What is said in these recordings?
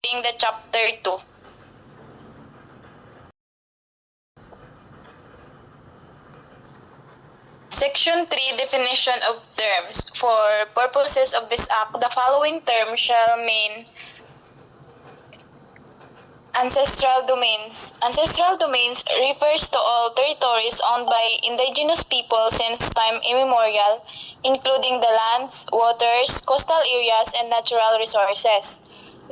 reading the chapter 2. Section 3, Definition of Terms. For purposes of this act, the following terms shall mean ancestral domains. Ancestral domains refers to all territories owned by indigenous people since time immemorial, including the lands, waters, coastal areas, and natural resources.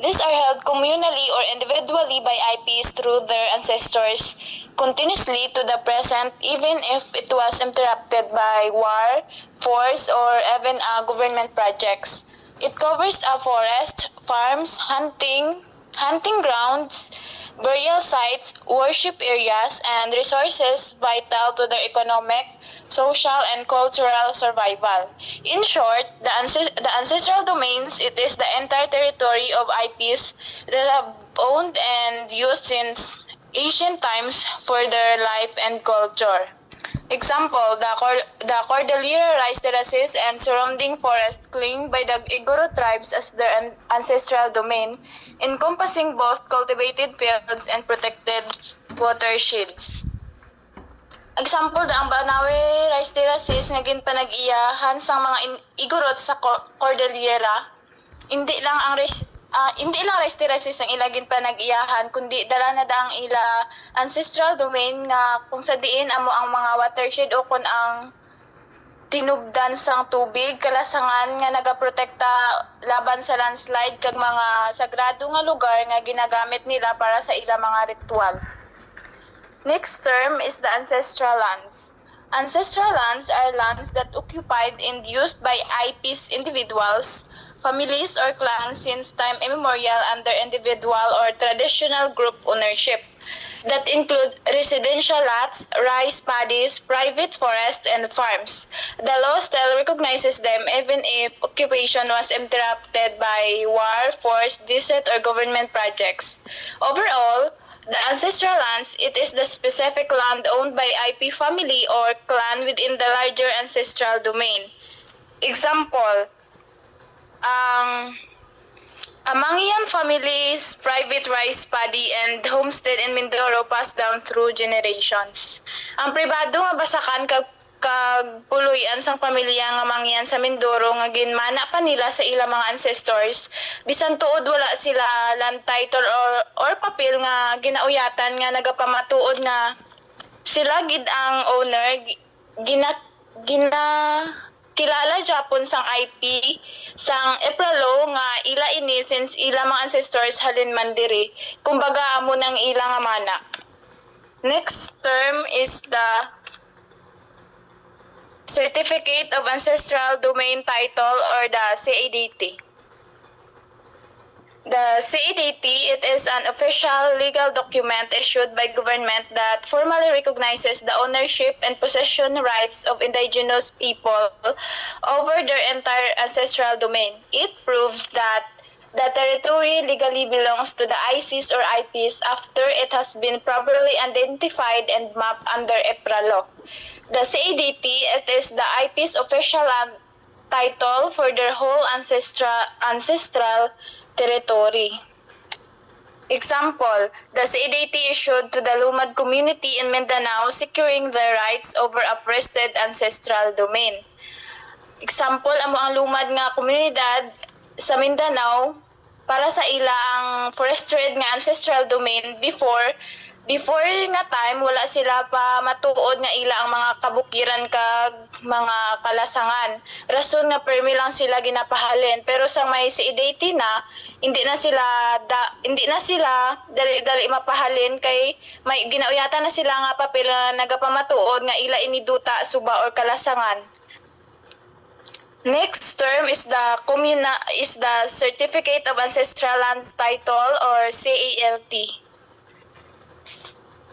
These are held communally or individually by IPs through their ancestors continuously to the present, even if it was interrupted by war, force, or even government projects. It covers a forest, farms, hunting grounds, burial sites, worship areas, and resources vital to their economic, social, and cultural survival. In short, the ancestral domains, it is the entire territory of IPs that have owned and used since ancient times for their life and culture. Example, the Cordillera Rice Terraces and surrounding forests claimed by the Igorot tribes as their ancestral domain, encompassing both cultivated fields and protected watersheds. Example, ang Banawe Rice Terraces nga ginpanag-iyahan sang mga Igorot sa Cordillera. Hindi lang rice terraces ang ilagin pa nag-iyahan, kundi dala na da ang ila ancestral domain nga kung sa diin amo ang mga watershed o kung ang tinubdan sang tubig, kalasangan nga nagaprotekta laban sa landslide kag mga sagrado nga lugar nga ginagamit nila para sa ila mga ritual. Next term is the ancestral lands. Ancestral lands are lands that occupied and used by IPs individuals, families, or clans since time immemorial under individual or traditional group ownership. That include residential lots, rice paddies, private forests, and farms. The law still recognizes them even if occupation was interrupted by war, force, deceit, or government projects. Overall, the ancestral lands, it is the specific land owned by IP family or clan within the larger ancestral domain. Example, ang Amangian family's private rice paddy and homestead in Mindoro passed down through generations. Ang pribado nga basakan kag puloy-an sang pamilya nga mangyan sa Mindoro nga ginmana pa nila sa ilang mga ancestors bisan tuod wala sila land title or papel nga ginauyatan nga nagapamatuod nga sila gid ang owner kilala Japon sang IP sang Epralo nga ila ini since ila mga ancestors halin man diri kumbaga amo nang ila nga mana. Next term is the Certificate of Ancestral Domain Title or the CADT. The CADT, it is an official legal document issued by government that formally recognizes the ownership and possession rights of indigenous people over their entire ancestral domain. It proves that the territory legally belongs to the ICs or IPs after it has been properly identified and mapped under EPRA law. The CADT, it is the IP's official land title for their whole ancestral territory. Example, the CADT issued to the Lumad community in Mindanao securing their rights over a forested ancestral domain. Example, amo ang lumad nga komunidad sa Mindanao para sa ila ang forested nga ancestral domain before nga time wala sila pa matuod nga ila ang mga kabukiran kag mga kalasangan. Rason nga permi lang sila ginapahalin pero sa may CADT na hindi na sila dali mapahalin kay may ginauyatan na sila nga papel na nagapamatuod nga ila iniduta suba or kalasangan. Next term is the Certificate of Ancestral Lands Title or CALT.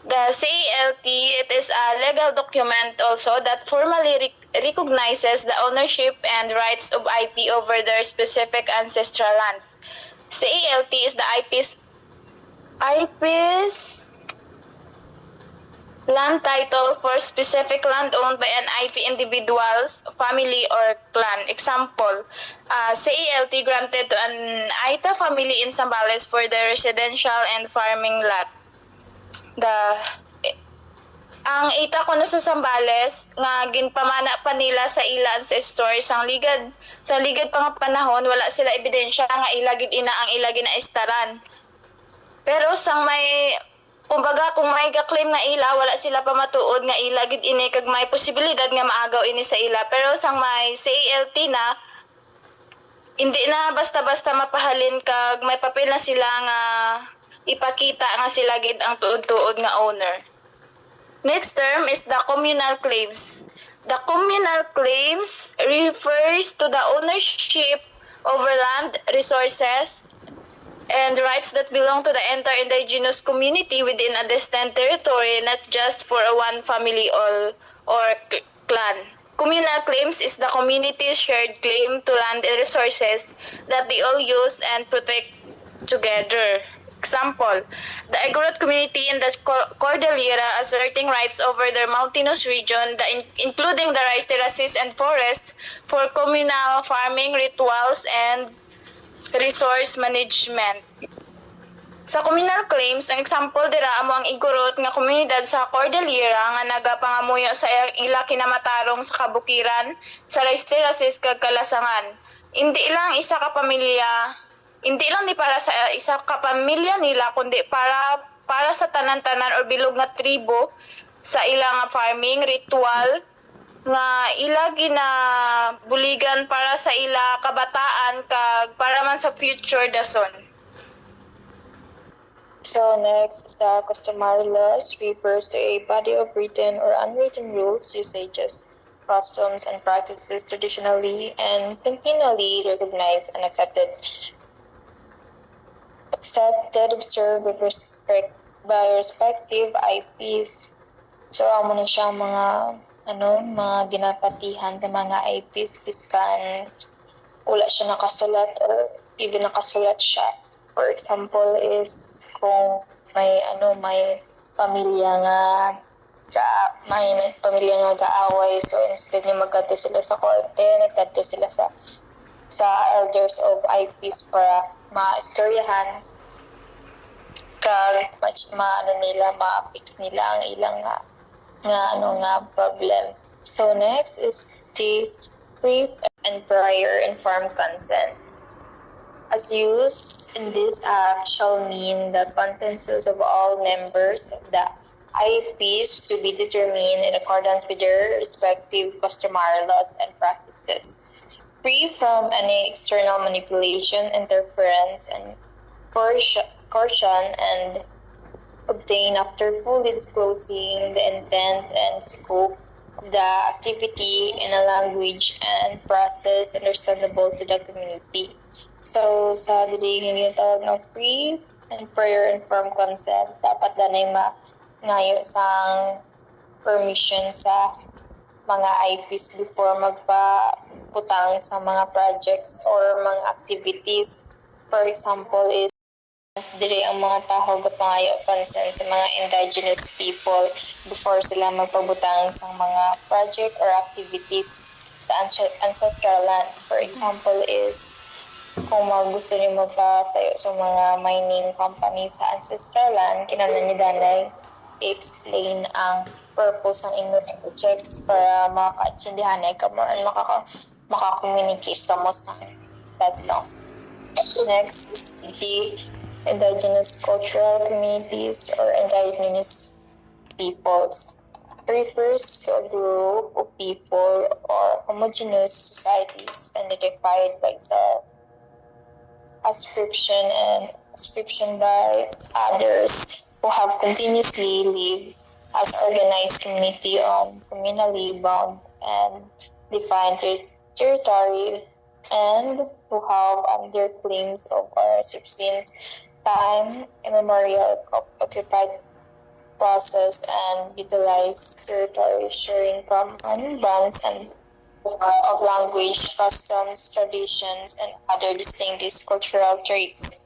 The CALT, it is a legal document also that formally recognizes the ownership and rights of IP over their specific ancestral lands. CALT is the IP's land title for specific land owned by an IP individuals, family, or clan. Example, CALT granted to an Aita family in Zambales for their residential and farming lot. Ang ita ko na sa Zambales nga ginpamana pa nila sa ila ancestor sa ligad pa nga panahon wala sila ebidensya nga ilagid ina ang ilagid na istaran. Pero sang may kumbaga kung may ga-claim nga ila wala sila pa matuod nga ilagid ini kag may posibilidad nga maagaw ini sa ila, pero sang may CALT na hindi na basta-basta mapahalin kag may papel na sila nga ipakita nga sila gid ang tuod-tuod nga owner. Next term is the communal claims. The communal claims refers to the ownership over land, resources, and rights that belong to the entire indigenous community within a distant territory, not just for one family or clan. Communal claims is the community's shared claim to land and resources that they all use and protect together. Example, the Igorot community in the Cordillera asserting rights over their mountainous region, including the rice terraces and forests, for communal farming rituals and resource management. Sa communal claims, ang example dira amo ang Igorot nga komunidad sa Cordillera nga nagapangamuyo sa ila kinamatarong sa kabukiran, sa rice terraces kag kalasangan. Hindi lang ni para sa isa ka pamilya nila kundi para sa tanan-tanan or bilog nga tribo sa ilang farming ritual nga ila buligan para sa ila kabataan kag para man sa future dason. So next, the customary laws refers to a body of written or unwritten rules, usages, customs, and practices traditionally and continually recognized and accepted, observed with respect by respective IPs. So amo na siya mga ginapatihan ng mga IPs biskan wala siya nakasulat or even nakasulat siya. For example is kung may pamilya nga gaaway, so instead ni magkadto sila sa korte, nagkadto sila sa elders of IPs para maistoryahan kag ma-fix nila ang ilang problem. So next is the pre and prior informed consent. As used in this act shall mean the consensus of all members of the IFPs to be determined in accordance with their respective customary laws and practices, free from any external manipulation, interference, and coercion, and obtained after fully disclosing the intent and scope of the activity in a language and process understandable to the community. So, sa dili nga ginatawag ng free and prior informed consent, dapat danay ngayo sang permission sa mga IPs before magpaputang sa mga projects or mga activities. For example is diri ang mga tao gapangayo consent sa mga indigenous people before sila magpabutang sa mga project or activities sa ancestral land. For example is kung gusto niyo magpatayo sa mga mining company sa ancestral land, kinahanglan ni danay i-explain ang purpose ng inyong projects para maka-atsundihan ay kamo and maka-communicate kamo sa dadlaw. Next is the indigenous cultural communities or indigenous peoples. It refers to a group of people or homogeneous societies identified by ascription by others who have continuously lived as organized community on communally bound and defined territory and who have under claims of ownership since time immemorial occupied process and utilize territory sharing common bonds and of language, customs, traditions, and other distinctive cultural traits.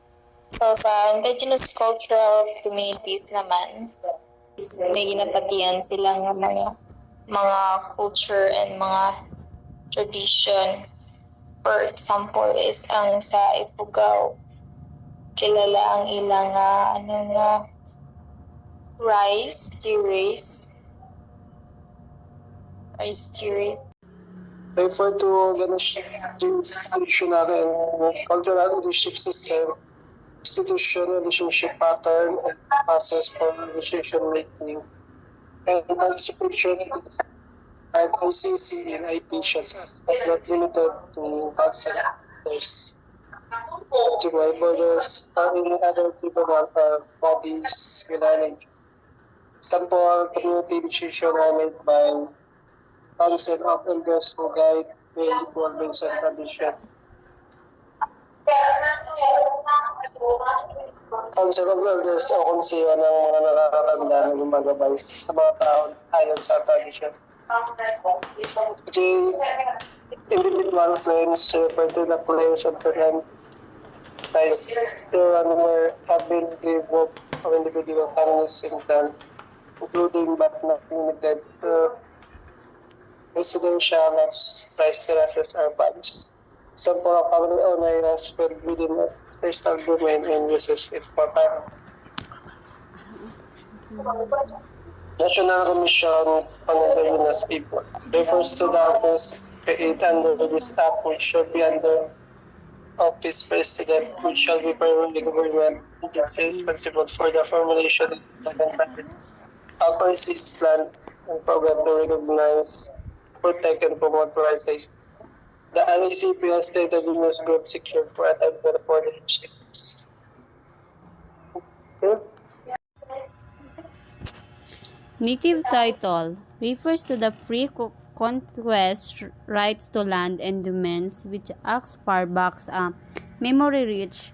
So sa indigenous cultural communities naman, may ginapatian sila nga mga culture and mga tradition. For example is ang sa Ifugao, kilala ang ilang rice terrace. Refer to the institutional and cultural leadership system, institution, relationship pattern, and process for decision making, and participation in ICC and IPCs as but not limited to councils, tribal borders, or any other tribunal or bodies belonging. Sample community decisions are made by Council of Elders who guide the evolving and tradition. Council of Elders o konseyo ng mga nakakatanda na gumagabay sa mga tao ayon sa tradition. J. Individual claims refer to the claims of the land rights thereon where have been revoked of individual families in land, including but not limited to residential lots, rice terraces, or farms. Some for family owners were within ancestral domain and uses it for farming. National Commission on Indigenous People refers to the office created under this act, which should be under office president, which shall be primarily government agency responsible for the formulation of the policies, plan, and program to recognize, protect, and promote rights. The LACP has stated indigenous group secured for attendance for the issues. Native title refers to the free conquest rights to land and domains which acts far back memory reach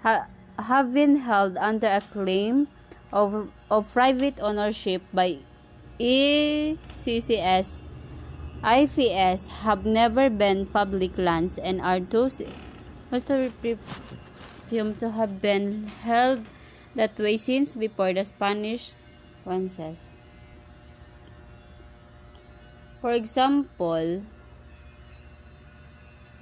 have been held under a claim of private ownership by ECCS. IFS have never been public lands and are those presumed to have been held that way since before the Spanish conquest. For example,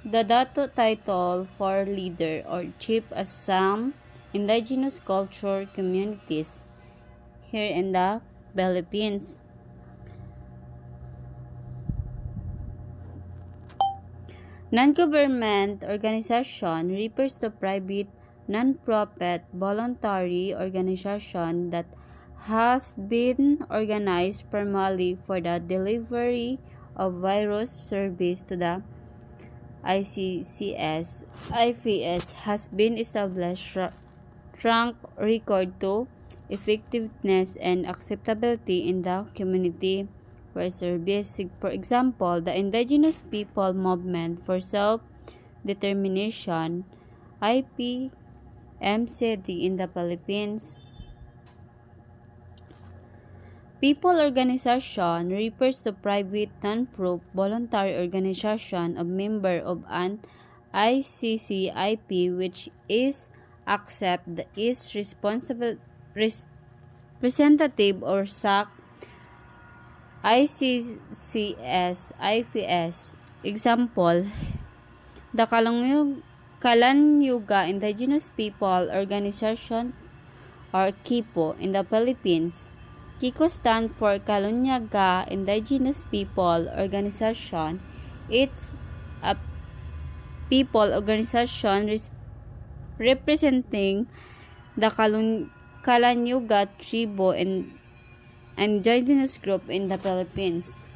the dato title for leader or chief of some indigenous culture communities here in the Philippines. Non-government organization refers to private, non-profit, voluntary organization that has been organized primarily for the delivery of various service to the ICCS. IFS has been established track record to effectiveness and acceptability in the community for service. For example, the Indigenous People Movement for Self-Determination, IPMCD in the Philippines. People organization refers to private, non-profit, voluntary organization of member of an ICCIP which is representative or SAC ICCS IPS. Example, the Kalanyuga Indigenous People Organization or KIPO in the Philippines. KICO stands for Kalunyaga Indigenous People Organization. It's a people organization representing the Kalanyuga tribe and indigenous group in the Philippines.